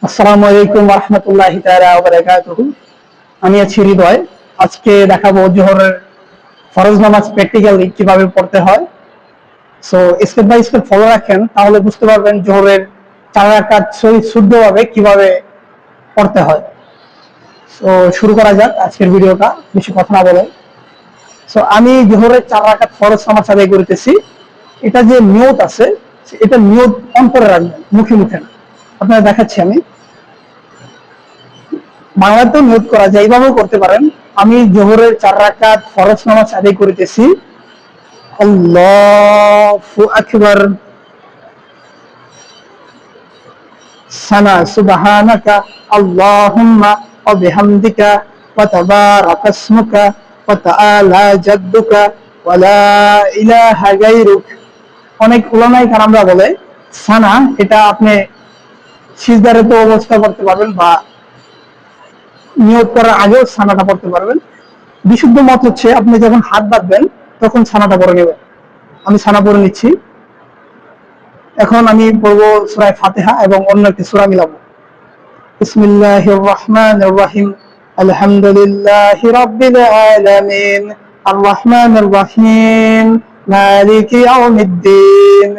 আসসালামু আলাইকুম ওয়া রাহমাতুল্লাহি তাআলা ওয়া বারাকাতুহু। আমি আছি হৃদয়। আজকে দেখাবো জোহরের ফরজ নামাজ প্র্যাকটিক্যালি কিভাবে পড়তে হয়। So step by step follow রাখেন, তাহলে বুঝতে পারবেন জোহরের 4 রাকাত সহি শুদ্ধভাবে কিভাবে পড়তে হয়। সো শুরু করা যাক আজকের ভিডিওটা, বেশি কথা না বলে। সো আমি জোহরের 4 রাকাত ফরজ নামাজ আদায় করিতেছি। এটা যে নিয়ত আছে, এটা নিয়ত অন্তরে রাখবেন, মুখে মুখে না। আপনারা দেখাচ্ছি আমি। বাংলাতেও নিয়ত করা যায়, এইভাবেও করতে পারেন। আমি জোহরের 4 রাকাত ফরজ নামাজ আদায় করিতেছি। আল্লাহু আকবার। সানা সুবহানাকা আল্লাহুম্মা ওয়া বিহামদিকা ওয়া তাবারাকা ইসমুকা ওয়া তাআলা জাদ্দুকা ওয়া লা ইলাহা গায়রুক। অনেক উলামায়ে কেরামরা বলে সানা এটা আপনি সিজদারে তো অবস্থা করতে পারবেন বা নিয়ত করার আগেও সানাটা পড়তে পারবেন। বিশুদ্ধ মত হচ্ছে আপনি যখন হাত বাঁধবেন তখন ছানাটা পরে নেবেন। আমি ছানা পরে নিচ্ছি। এখন আমি পড়বো সূরা ফাতিহা এবং অন্য একটি সূরা মিলাবো। বিসমিল্লাহির রহমানির রহিম। আলহামদুলিল্লাহি রাব্বিল আলামিন আর রহমানির রহিম মালিকি ইয়াউমিদ্দিন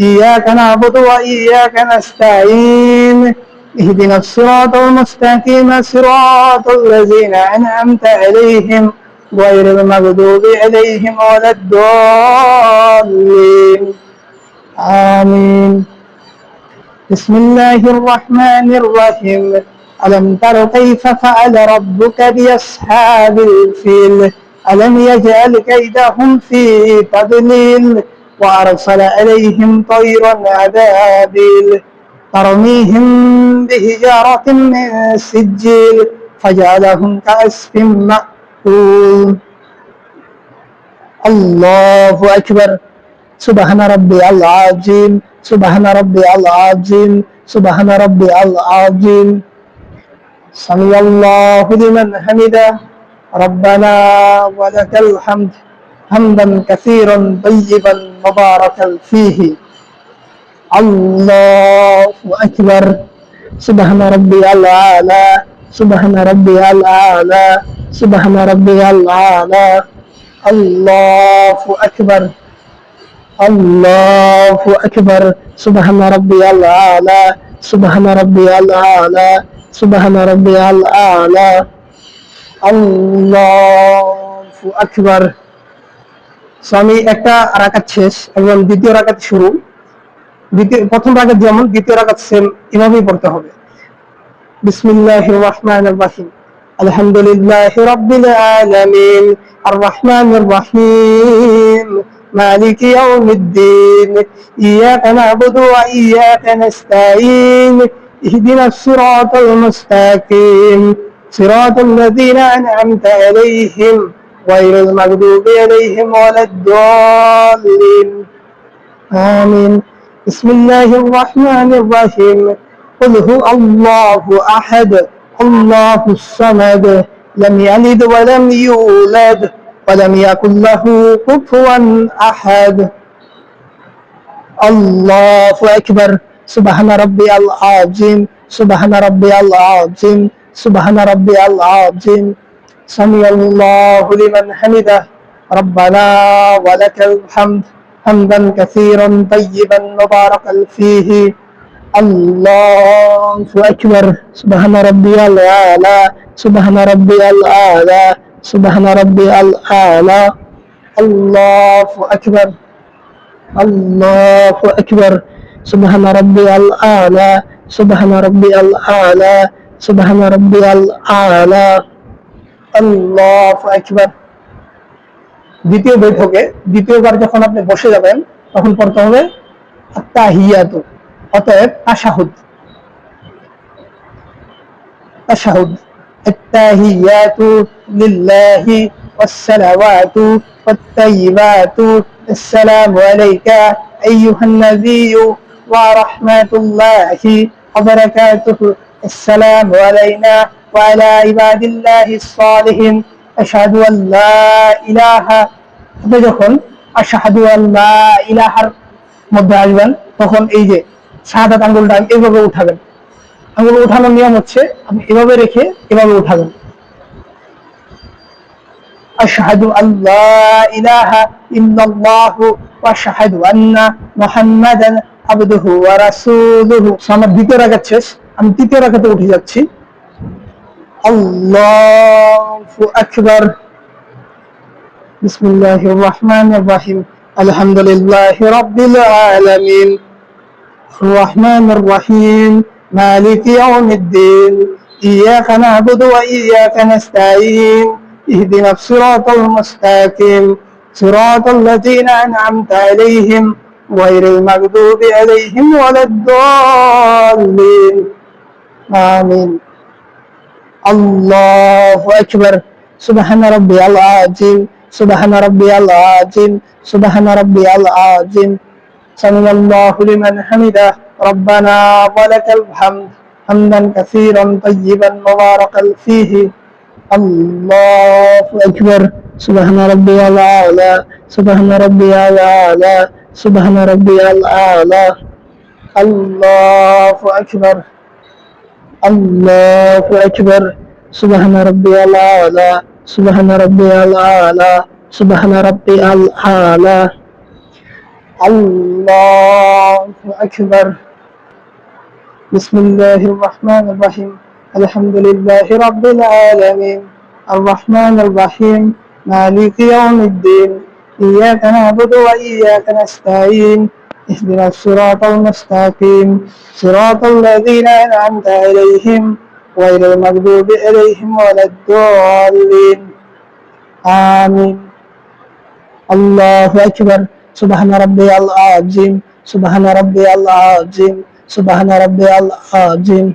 ইয়াকা না'বুদু ওয়া ইয়াকা নাস্তাঈন اهدنا الصراط المستقيم صراط الذين أنعمت عليهم غير المغضوب عليهم ولا الضالين آمين. بسم الله الرحمن الرحيم. ألم تر كيف فعل ربك بأصحاب الفيل ألم يجعل كيدهم في تضليل وأرسل عليهم طيرا أبابيل ترميهم بحجارة من سجيل فجعلهم كعصف مأكول. الله أكبر. سبحان ربي العظيم سبحان ربي العظيم سبحان ربي العظيم. سمع الله لمن حمده ربنا ولك الحمد حمدا كثيرا طيبا مباركا فيه. الله أكبر. سبحان ربي الأعلى سبحان ربي الأعلى سبحان ربي الأعلى. الله أكبر الله أكبر. سبحان ربي الأعلى سبحان ربي الأعلى سبحان ربي الأعلى. الله أكبر. আমি একটা রাকাত শেষ এবং দ্বিতীয় রাকাত শুরু। প্রথম রাকাত যেমন, দ্বিতীয় রাকাত সেম, এভাবেই পড়তে হবে। বিসমিল্লাহির রহমানির রহিম। আলহামদুলিল্লাহি রাব্বিল আলামিন আর রহমানির রহিম مالك يوم الدين إياك نعبد وإياك نستعين اهدنا الصراط المستقيم صراط الذين أنعمت عليهم غير المغضوب عليهم ولا الضالين آمين. بسم الله الرحمن الرحيم. قل هو الله أحد الله الصمد لم يلد ولم يولد ولم يكن له كفوا أحد. الله أكبر. سبحان ربي العظيم سبحان ربي العظيم سبحان ربي العظيم. سمع الله لمن حمده ربنا ولك الحمد حمدا كثيرا طيبا مباركا فيه. الله أكبر. سبحان ربي الأعلى سبحان ربي الأعلى سبحان ربي الأعلى. الله أكبر الله أكبر. سبحان ربي الأعلى سبحان ربي الأعلى سبحان ربي الأعلى. الله أكبر. দ্বিতীয় বৈঠকে দ্বিতীয়বার যখন আপনি বসে যাবেন তখন পড়তে হবে আত্তাহিয়াতু, অতএব তাশাহুদ। তাশাহুদ আত্তাহিয়াতু লিল্লাহি ওয়াসসালাওয়াতু ওয়াত-তাইয়্যিবাতু আসসালামু আলাইকা আইয়ুহান নাবিয়্যু ওয়া রাহমাতুল্লাহি ওয়া বারাকাতুহু আসসালামু আলাইনা ওয়া আলা ইবাদিল্লাহিস সালিহিন আশহাদু আল লা ইলাহা। আপনি যখন আশহাদু আল লা ইলাহার মধ্যে আসবেন তখন এই যে শাহাদাত আঙ্গুলটা এইভাবে উঠাবেন। আঙ্গুল উঠানোর নিয়ম হচ্ছে আপনি এভাবে রেখে এভাবে উঠাবেন। আশহাদু আল্লা ইলাহা ইল্লাল্লাহু ওয়া আশহাদু আন্না মুহাম্মাদান আবদুহু ওয়া রাসূলুহু। আমার দ্বিতীয় রাকাত শেষ, আমি তৃতীয় রাকাতে উঠে যাচ্ছি। আল্লাহু আকবার। বিসমিল্লাহির রহমানির রহিম। আলহামদুলিল্লাহি রাব্বিল আলামিন। الرحمن الرحيم مالك يوم الدين إياك نعبد وإياك نستعين اهدنا الصراط المستقيم صراط الذين أنعمت عليهم غير المغضوب عليهم ولا الضالين آمين الله أكبر سبحان ربي العظيم سبحان ربي العظيم سبحان ربي العظيم سمع الله لمن حمده ربنا ولك الحمد حمدا كثيرا طيبا مباركا فيه الله أكبر سبحان ربي الأعلى سبحان ربي الأعلى سبحان ربي الأعلى الله أكبر الله أكبر سبحان ربي الأعلى سبحان ربي الأعلى سبحان ربي الأعلى الله أكبر بسم الله الرحمن الرحيم الحمد لله رب العالمين الرحمن الرحيم مالك يوم الدين إياك نعبد وإياك نستعين اهدنا الصراط المستقيم صراط الذين أنعمت عليهم غير المغضوب عليهم ولا الضالين آمين الله أكبر سبحان ربي العظيم سبحان ربي العظيم سبحان ربي العظيم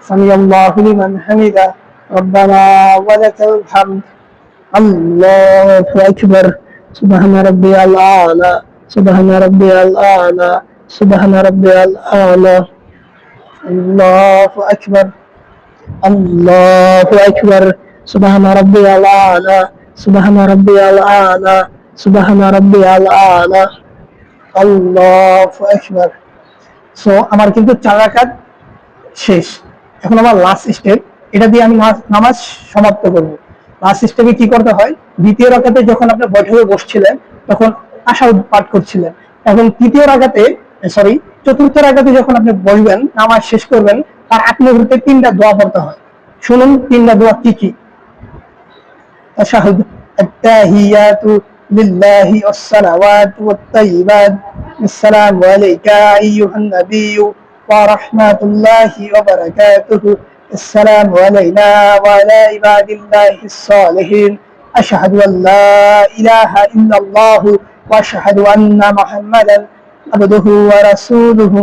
سمع الله لمن حمده ربنا ولك الحمد الله أكبر سبحان ربي الأعلى سبحان ربي الأعلى سبحان ربي الأعلى الله أكبر الله أكبر سبحان ربي الأعلى سبحان ربي الأعلى سبحان ربي الأعلى الله أكبر সো আমার কিন্তু 4 রাকাত শেষ। এখন আমার লাস্ট স্টেপ, এটা দিয়ে আমি নামাজ সমাপ্ত করব। লাস্ট স্টেপে কি করতে হয়, দ্বিতীয় রাকাতে যখন আপনি বৈঠকে বসছিলেন তখন তাশাহুদ পাঠ করছিলেন, এখন তৃতীয় রাকাতে চতুর্থ রাকাতে যখন আপনি বসবেন নামাজ শেষ করবেন তার আগ মুহূর্তে 3টা দোয়া পড়তে হয়। শুনুন 3টা দোয়া কি কি। তাশাহুদ আত-তাহিয়াতু লিল্লাহি ওয়াস-সালাওয়াতু ওয়াত-তাইয়্যিবাত আসসালামু আলাইকা আইয়ুহান নাবিয়্যু ওয়া রাহমাতুল্লাহি ওয়া বারাকাতুহু আসসালামু আলাইনা ওয়া আলা ইবাদিল্লাহিস সালিহিন আশহাদু আল্লা ইলাহা ইল্লাল্লাহু ওয়া আশহাদু আন্না মুহাম্মাদান আবদুহু ওয়া রাসূলুহু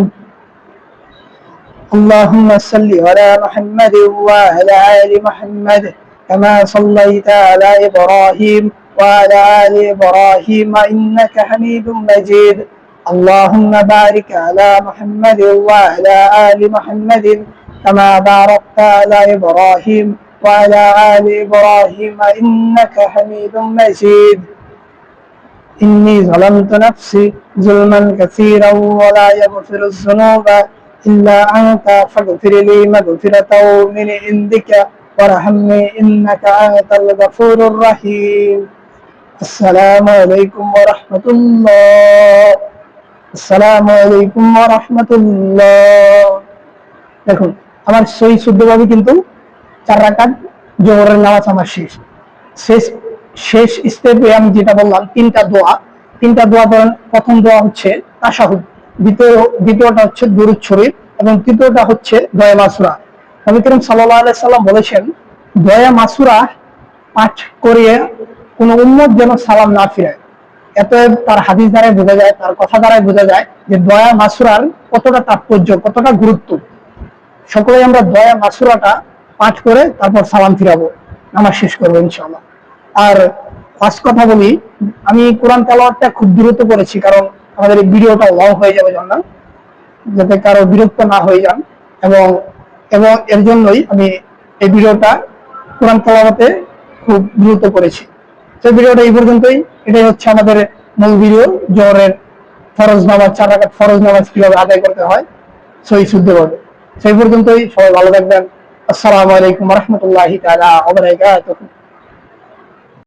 اللهم صل على محمد وعلى آل محمد كما صليت على إبراهيم وعلى آل إبراهيم إنك حميد مجيد اللهم بارك على محمد وعلى آل محمد كما باركت على إبراهيم وعلى آل إبراهيم إنك حميد مجيد إني ظلمت نفسي ظلما كثيرا ولا يغفر الذنوب إلا أنت فاغفر لي مغفرة من عندك وارحمني إنك أنت الغفور الرحيم السلام عليكم ورحمة الله السلام عليكم ورحمة الله দেখুন আমার সহি শুদ্ধভাবে কিন্তু 4 রাকাত জোহরের নামাজ আমার শেষ স্টেপে আমি যেটা বললাম 3টা দোয়া পড়েন। প্রথম দোয়া হচ্ছে তাশাহুদ, দ্বিতীয়টা হচ্ছে দুরূদ শরীফ এবং তৃতীয়টা হচ্ছে দোয়া মাসুরা। নবী করিম সাল্লাল্লাহু আলাইহি সাল্লাম বলেছেন দোয়া মাসুরা পাঠ করিয়ে কোন উম্মত যেন সালাম না ফিরায়। এত তার হাদিস দ্বারাই বোঝা যায়, তার কথা দ্বারাই বোঝা যায় যে দোয়া মাসুরার কতটা তাৎপর্য, কতটা গুরুত্ব। সকলে আমরা দোয়া মাসুরাটা পাঠ করে তারপর সালাম ফিরাবো, নামাজ শেষ করবো ইনশাআল্লাহ। আর ফার্স্ট কথা বলি, আমি কোরআন তেলাওয়াতটা খুব দ্রুত করেছি কারণ আমাদের এই ভিডিওটা লং হয়ে যাবে জন্য, যাতে কারো বিরক্ত না হয়ে যান, এবং এর জন্যই আমি এই ভিডিওটা কোরআন তেলাওয়াতে খুব দ্রুত করেছি। তো ভিডিওটা এই পর্যন্তই। এটাই হচ্ছে আমাদের মূল ভিডিও, জোহরের ফরজ নামাজ 4 রাকাত ফরজ নামাজ কিভাবে আদায় করতে হয় সহি শুদ্ধভাবে। সেই পর্যন্তই, সবাই ভালো থাকবেন। আসসালামু আলাইকুম ওয়া রাহমাতুল্লাহি তাআলা ওয়া বারাকাতুহু।